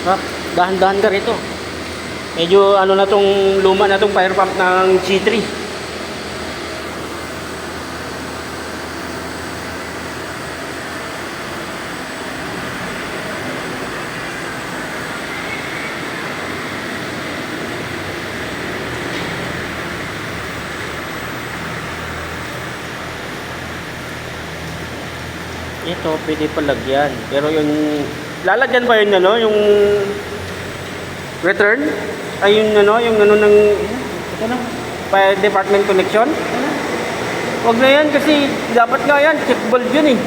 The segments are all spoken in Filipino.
Ha? Dahan-dahan ka rito. Medyo ano na tong luma na tong fire pump ng G3. Ito, pwede palagyan. Pero yung lalagyan ba yun ano, yung return? Ay yung ano ng Ito na. fire department connection? Wag na yan kasi dapat nga yan, check valve yun eh.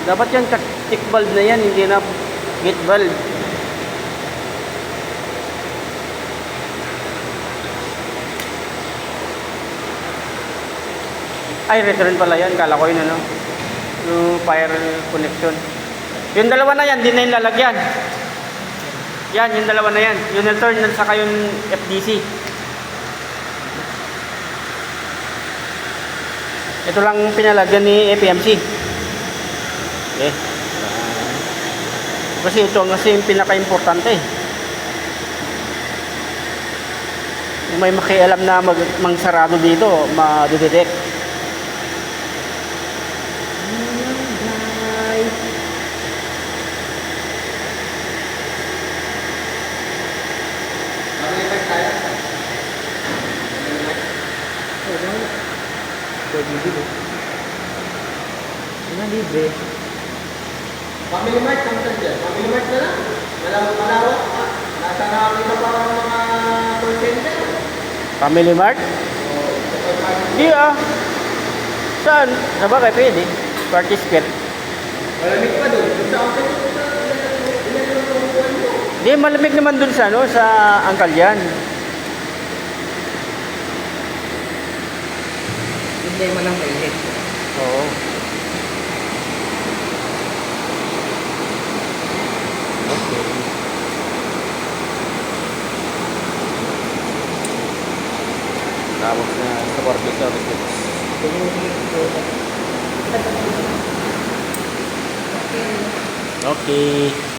Dapat yan, check valve na yan, hindi na gate valve. Ay, return pala yan. Kala ko yun ano. Yung fire connection. Yung dalawa na yan, di na yung lalagyan. Yan, yung dalawa na yan. Yung return at saka yung FDC. Ito lang pinalagyan ni FMC. Okay. Kasi ito yung pinaka-importante. Kung may makialam na magsarado dito, ma-detect. Libre. Family Mart, kamusta dyan? Family Mart na lang. Malawak pa. Nasa nakakita pa ng mga call center. Family Mart? Di Saan? Sa bagay pwede. Party skirt. Malamig pa doon. Doon sa akin, ilan yung tungkuhan mo? Di, malamig naman dun sa sa Angkalyan. Hindi mo lang mainit. Oo. Okay. Tapos na sa Corpus Services. Okay.